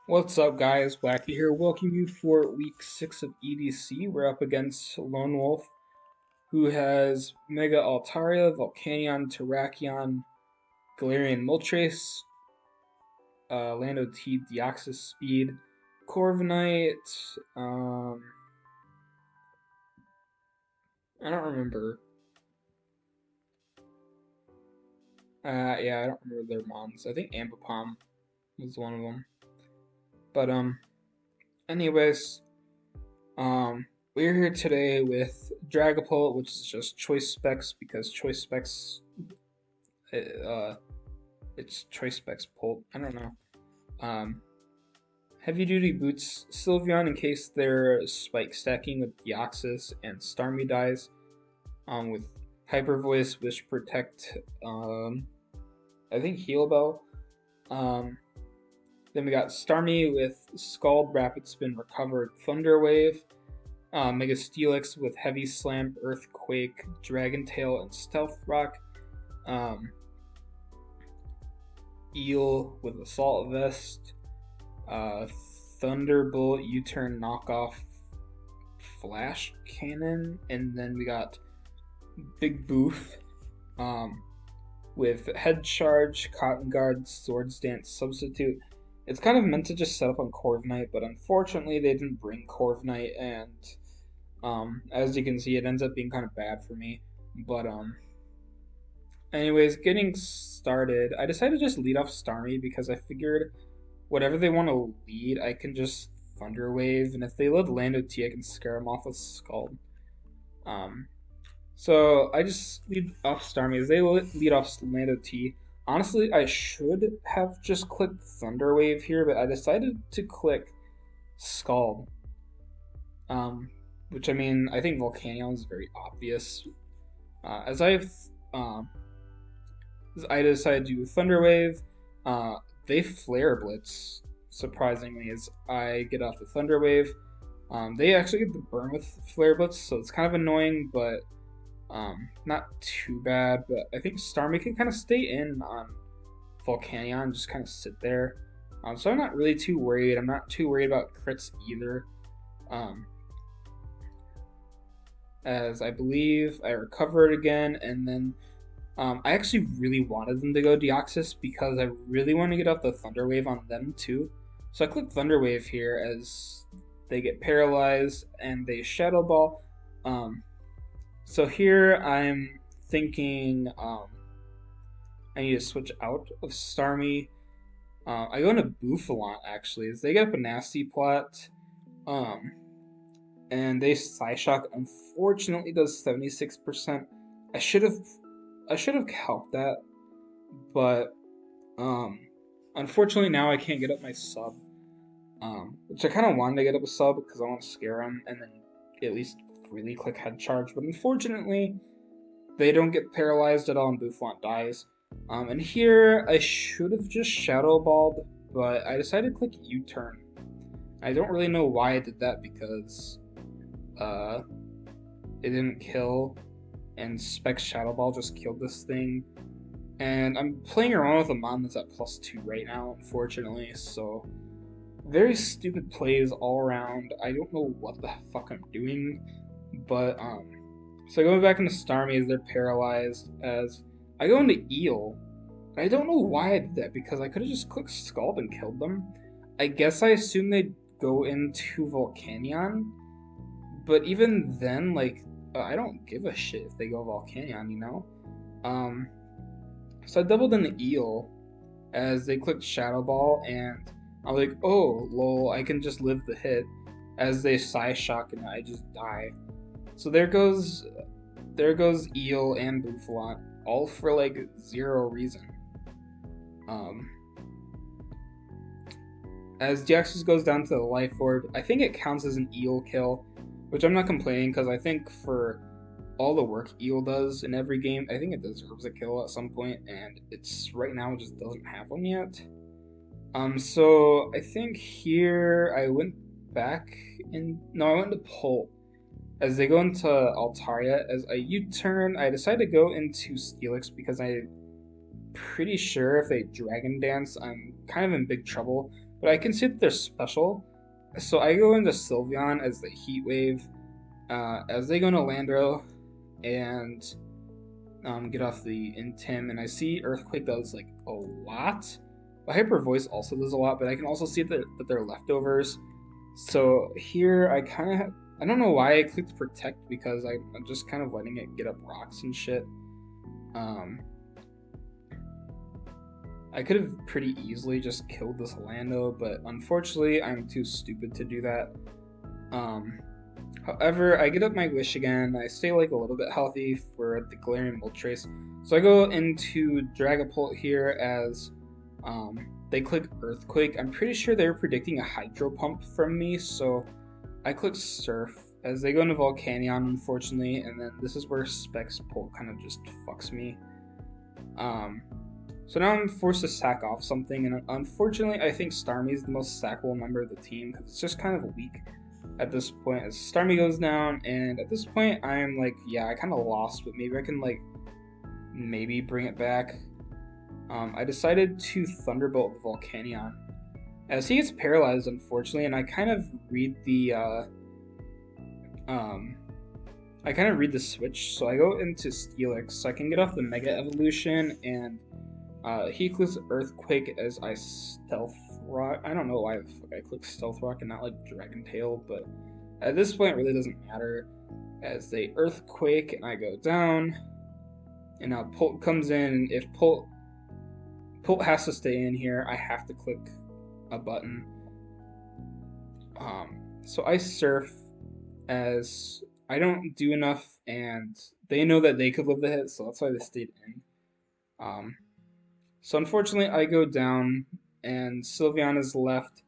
What's up, guys? Wacky here. Welcome you for week 6 of EDC. We're up against Lonewulf, who has Mega Altaria, Volcanion, Terrakion, Galarian Moltres, Lando T, Deoxys Speed, Corviknight, I don't remember. Yeah, I don't remember their mons. I think Ambipom was one of them. But, anyways, Um, we're here today with Dragapult, which is just choice specs because choice specs, uh, it's choice specs Pult. I don't know. Um, Heavy duty boots Sylveon in case they're spike stacking with Deoxys and Starmie dies. With Hyper Voice, Wish Protect, I think Heal Bell. Um, then we got Starmie with Scald, Rapid Spin, Recovered, Thunder Wave. Mega Steelix with Heavy Slam, Earthquake, Dragon Tail, and Stealth Rock. Um, Eel with Assault Vest. Thunderbolt, U-Turn, Knockoff, Flash Cannon. And then we got Big Booth with Head Charge, Cotton Guard, Swords Dance, Substitute. It's kind of meant to just set up on Corviknight, but unfortunately they didn't bring Corviknight, and as you can see, it ends up being kind of bad for me. But anyways, getting started, I decided to just lead off Starmie because I figured whatever they want to lead, I can just Thunder Wave, and if they lead Lando T, I can scare them off with Scald. So I just lead off Starmie as they lead off Lando T. Honestly, I should have just clicked Thunder Wave here, but I decided to click Scald. Which I mean, I think Volcanion is very obvious. As I decided to do Thunder Wave. They Flare Blitz, surprisingly, as I get off the Thunder Wave. They actually get the burn with Flare Blitz, so it's kind of annoying, but not too bad. But I think Starmie can kind of stay in on Volcanion and just kind of sit there. So I'm not really too worried. I'm not too worried about crits either. As I believe I recovered again, and then I actually really wanted them to go Deoxys because I really want to get off the Thunder Wave on them too. So I click Thunder Wave here as they get paralyzed and they Shadow Ball. So here I'm thinking I need to switch out of Starmie. I go into Bouffalant actually as they get up a nasty plot. And they Psyshock unfortunately does 76%. I should have calced that, but unfortunately now I can't get up my sub. Which I kind of wanted to get up a sub because I want to scare him and then at least really click Head Charge, but unfortunately they don't get paralyzed at all and Bouffalant dies. And here I should have just Shadow Balled, but I decided to click U-Turn. I don't really know why I did that because it didn't kill, and Specs Shadow Ball just killed this thing. And I'm playing around with a mon that's at +2 right now, unfortunately, so very stupid plays all around. I don't know what the fuck I'm doing, but so going back into Starmie as they're paralyzed, as I go into Eel. I don't know why I did that because I could have just clicked Scald and killed them. I guess I assumed they'd go into Volcanion, but even then, like, I don't give a shit if they go Volcanion, you know? So I doubled in the Eel as they clicked Shadow Ball, and I was like, oh, lol, I can just live the hit as they Psyshock and I just die. So there goes Eel and Bouffalant, all for like 0 reason. As Deoxys goes down to the Life Orb, I think it counts as an Eel kill, which I'm not complaining because I think for all the work Eel does in every game, I think it deserves a kill at some point, and it's right now it just doesn't have one yet. So I think here I went back I went to Pult. As they go into Altaria, as a U-turn, I decided to go into Steelix because I'm pretty sure if they Dragon Dance, I'm kind of in big trouble, but I can see that they're special. So I go into Sylveon as the Heat Wave, as they go into Landro, and get off the Intim, and I see Earthquake does like a lot. Hyper Voice also does a lot, but I can also see that they're leftovers. So here I don't know why I clicked Protect, because I'm just kind of letting it get up rocks and shit. I could have pretty easily just killed this Lando, but unfortunately I'm too stupid to do that. However, I get up my wish again. I stay like a little bit healthy for the Galarian Moltres. So I go into Dragapult here as they click Earthquake. I'm pretty sure they were predicting a Hydro Pump from me, so I click Surf as they go into Volcanion, unfortunately, and then this is where Specs Pult kind of just fucks me. So now I'm forced to sack off something, and unfortunately I think Starmie is the most sackable member of the team because it's just kind of weak at this point as Starmie goes down, and at this point I'm like, yeah, I kind of lost, but maybe I can like maybe bring it back. I decided to Thunderbolt the Volcanion as he gets paralyzed, unfortunately, and I kind of read the switch, so I go into Steelix so I can get off the Mega Evolution, and he clicks Earthquake as I Stealth Rock. I don't know why the fuck I click Stealth Rock and not like Dragon Tail, but at this point it really doesn't matter as they Earthquake and I go down. And now Pult comes in, and if Pult has to stay in here, I have to click a button. So I Surf as I don't do enough, and they know that they could live the hit, so that's why they stayed in. So unfortunately, I go down, and Sylveon is left.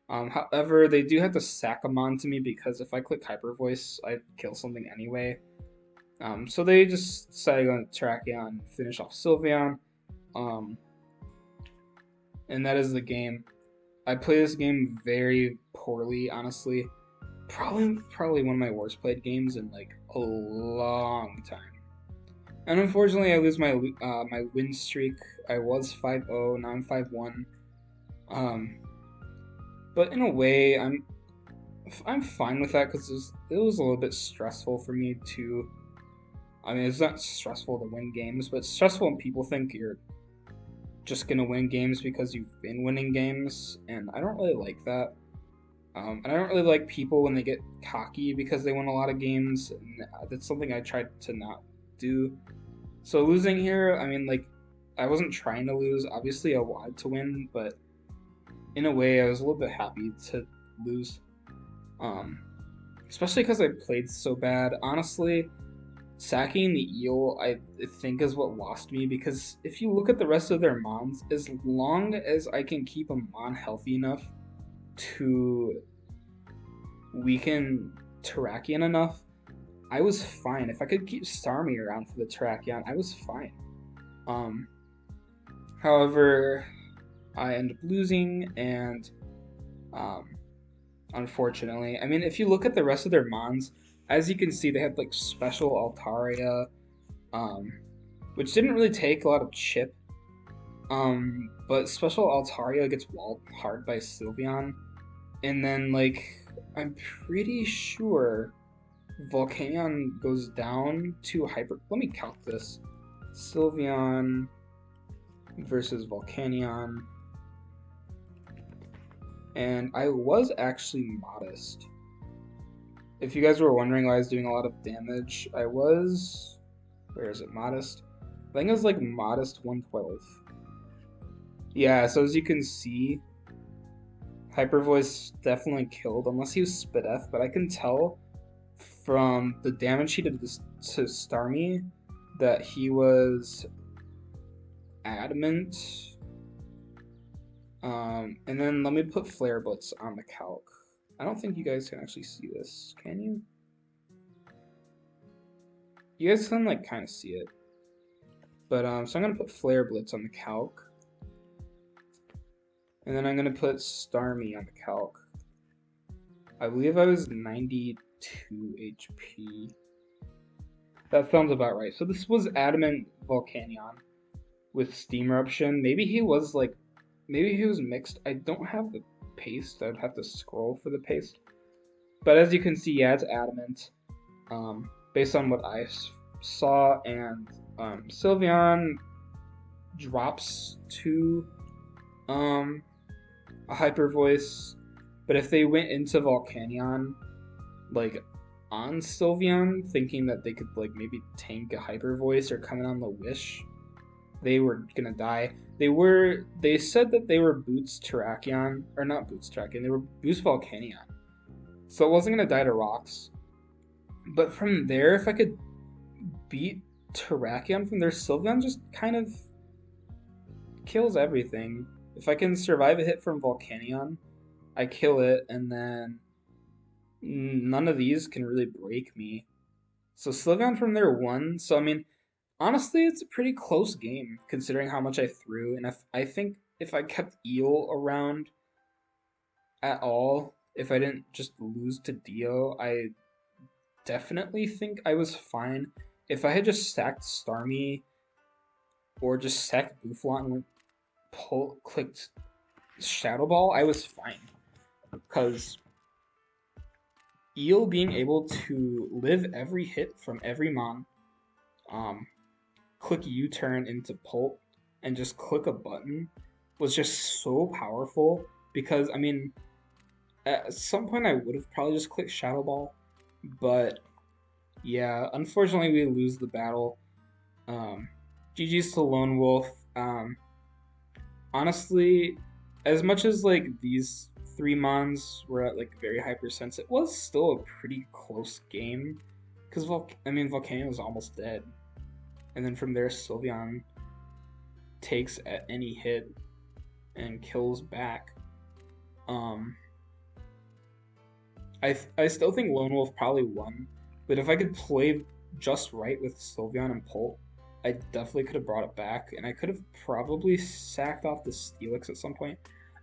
However, they do have to sack them onto me because if I click Hyper Voice, I kill something anyway. So they just decided to go into Terrakion and finish off Sylveon. And that is the game. I play this game very poorly, honestly. Probably one of my worst played games in like a long time. And unfortunately, I lose my my win streak. I was 5-0, now I'm 5-1. But in a way, I'm fine with that because it was a little bit stressful for me to. I mean, it's not stressful to win games, but it's stressful when people think you're just gonna win games because you've been winning games, and I don't really like that. And I don't really like people when they get cocky because they win a lot of games, and that's something I tried to not do. So losing here, I mean, like, I wasn't trying to lose. Obviously, I wanted to win, but in a way, I was a little bit happy to lose. Especially because I played so bad. Honestly, sacking the eel, I think, is what lost me, because if you look at the rest of their mons, as long as I can keep a mon healthy enough to weaken Terrakion enough, I was fine. If I could keep Starmie around for the Terrakion, I was fine. However, I end up losing, and unfortunately, I mean, if you look at the rest of their mons, as you can see, they had like special Altaria, which didn't really take a lot of chip. But special Altaria gets walled hard by Sylveon, and then like I'm pretty sure Volcanion goes down to Hyper. Let me count this: Sylveon versus Volcanion, and I was actually modest. If you guys were wondering why I was doing a lot of damage, I was. Where is it? Modest? I think it was like modest 112. Yeah, so as you can see, Hyper Voice definitely killed, unless he was Spidef, but I can tell from the damage he did to Starmie that he was adamant. And then let me put Flare Blitz on the calc. I don't think you guys can actually see this, can you? You guys can like kind of see it. But so I'm gonna put Flare Blitz on the calc. And then I'm gonna put Starmie on the calc. I believe I was 92 HP. That sounds about right. So this was Adamant Volcanion with Steam Eruption. Maybe he was like maybe he was mixed. I don't have the paste. I'd have to scroll for the paste. But as you can see, yeah, it's adamant. Based on what I saw, and Sylveon drops to a hyper voice, but if they went into Volcanion like on Sylveon, thinking that they could like maybe tank a hyper voice or come in on the wish, they were gonna die. They said that they were Boots Terrakion, or not Boots Terrakion, they were Boost Volcanion. So it wasn't gonna die to rocks. But from there, if I could beat Terrakion from there, Sylveon just kind of kills everything. If I can survive a hit from Volcanion, I kill it, and then none of these can really break me. So Sylveon from there won. So I mean, honestly, it's a pretty close game considering how much I threw, and if I think if I kept Eel around at all, if I didn't just lose to Dio, I definitely think I was fine. If I had just sacked Starmie or just sacked Buffalon and clicked Shadow Ball, I was fine. Because Eel being able to live every hit from every mon, click U-turn into Pult, and just click a button was just so powerful. Because, I mean, at some point I would have probably just clicked Shadow Ball, but yeah, unfortunately we lose the battle. GG's to Lonewulf. Honestly, as much as like these 3 mons were at like very high percents, it was still a pretty close game. Because Volcanion was almost dead, and then from there Sylveon takes at any hit and kills back. I still think Lonewulf probably won, but if I could play just right with Sylveon and Pult, I definitely could have brought it back, and I could have probably sacked off the Steelix at some point.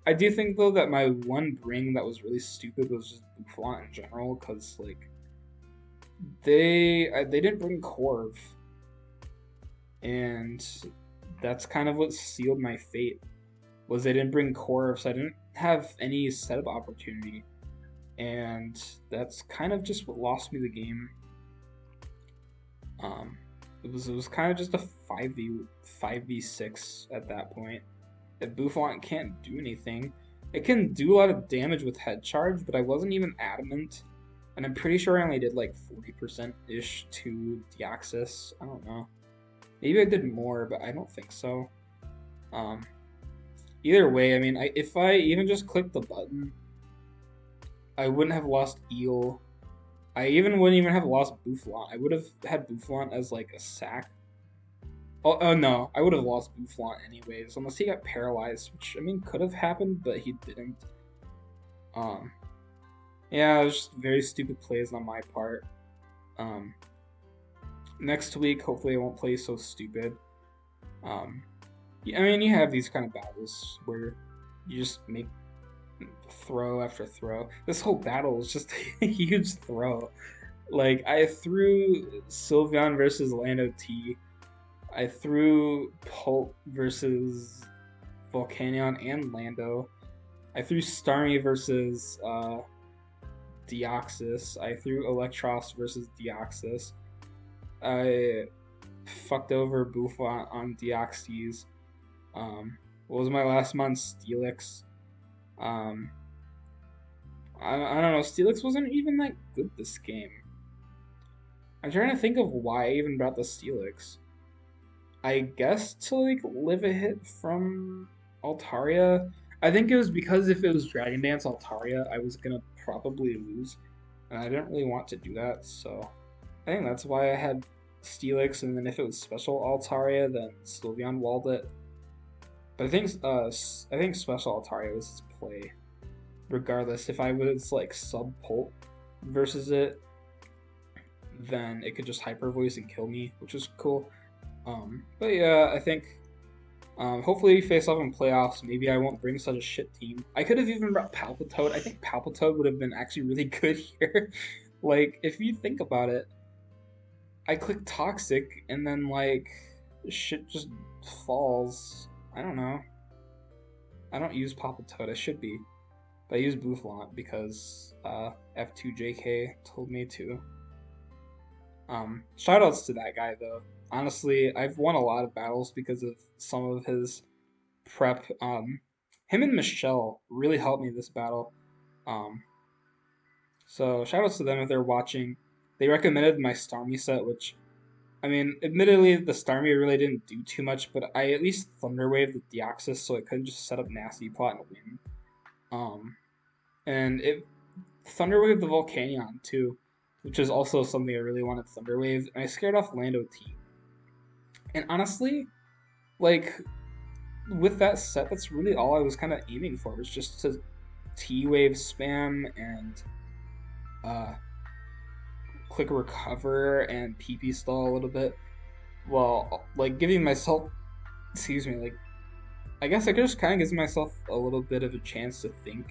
I do think though that my one bring that was really stupid was just Buffalon in general, because like they didn't bring Corv, and that's kind of what sealed my fate. Was they didn't bring Corv, so I didn't have any setup opportunity, and that's kind of just what lost me the game. It was kind of just a 5v6 at that point. If Buffalon can't do anything, it can do a lot of damage with head charge, but I wasn't even adamant, and I'm pretty sure I only did like 40%-ish to Deoxys. I don't know. Maybe I did more, but I don't think so. Either way, I mean, if I even just clicked the button, I wouldn't have lost Eel. I wouldn't even have lost Buffalon. I would have had Buffalon as like a sack. Oh no, I would have lost Buffalon anyways, unless he got paralyzed, which I mean could have happened, but he didn't. Yeah, it was just very stupid plays on my part. Next week, hopefully I won't play so stupid. Yeah, I mean, you have these kind of battles where you just make throw after throw. This whole battle is just a huge throw. Like, I threw Sylveon versus Lando T. I threw Pult versus Volcanion and Lando. I threw Starmie versus Deoxys. I threw Electros versus Deoxys. I fucked over Buffalon on Deoxys. What was my last month? Steelix. I don't know. Steelix wasn't even that good this game. I'm trying to think of why I even brought the Steelix. I guess to like live a hit from Altaria. I think it was because if it was Dragon Dance Altaria, I was gonna probably lose, and I didn't really want to do that. So I think that's why I had Steelix, and then if it was Special Altaria, then Sylveon walled it. But I think Special Altaria was his play. Regardless, if I was like sub Pult versus it, then it could just Hyper Voice and kill me, which was cool. But yeah, I think hopefully face off in playoffs. Maybe I won't bring such a shit team. I could have even brought Palpitoad. I think Palpitoad would have been actually really good here. Like, if you think about it, I click Toxic and then like shit just falls. I don't know. I don't use Papa Toad. I should be, but I use Boufflant because F2JK told me to. Shoutouts to that guy though. Honestly, I've won a lot of battles because of some of his prep. Him and Michelle really helped me this battle. Um, so shoutouts to them if they're watching. They recommended my Starmie set, which I mean, admittedly, the Starmie really didn't do too much, but I at least Thunderwave the Deoxys so I couldn't just set up Nasty Plot and win. And it Thunderwave the Volcanion too, which is also something I really wanted Thunderwave, and I scared off Lando T. And honestly, like with that set, that's really all I was kind of aiming for, was just to T-Wave spam and uh, click recover and PP stall a little bit, while like giving myself, excuse me, like I guess it just kind of gives myself a little bit of a chance to think.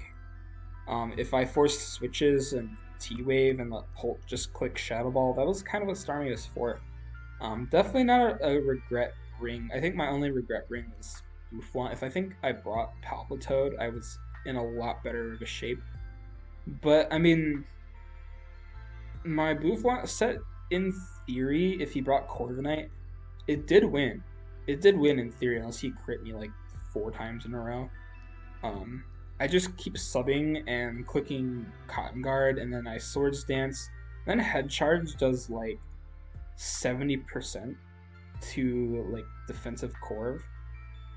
If I forced switches and T-Wave and the whole just click Shadow Ball, that was kind of what Starmie was for. Definitely not a regret ring. I think my only regret ring was Boufflant. If I think I brought Palpitoad, I was in a lot better of a shape. But I mean, my Boufflant set, in theory, if he brought Corviknight, it did win. It did win in theory, unless he crit me like 4 times in a row. I just keep subbing and clicking Cotton Guard, and then I Swords Dance. Then Head Charge does like 70% to like defensive Corv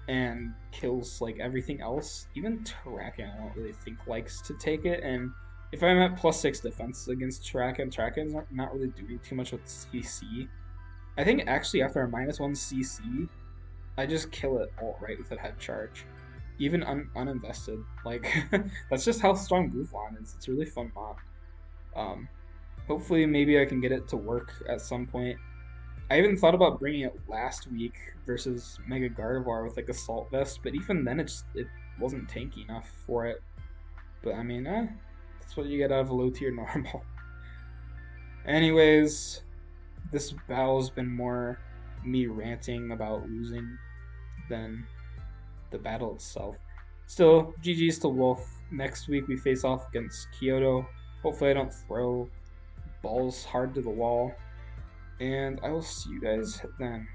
and kills like everything else. Even Terrakion I don't really think likes to take it, and if I'm at +6 defense against Terrakion's not really doing too much with CC. I think actually after a -1 CC, I just kill it outright with a Head Charge. Even uninvested. Like, that's just how strong Boufflant is. It's a really fun mod. Hopefully maybe I can get it to work at some point. I even thought about bringing it last week versus Mega Gardevoir with like Assault Vest, but even then it wasn't tanky enough for it. But I mean, that's what you get out of a low tier normal. Anyways, this battle's been more me ranting about losing than the battle itself. Still, GG's to Wolf. Next week we face off against Kyoto. Hopefully I don't throw balls hard to the wall. And I will see you guys then.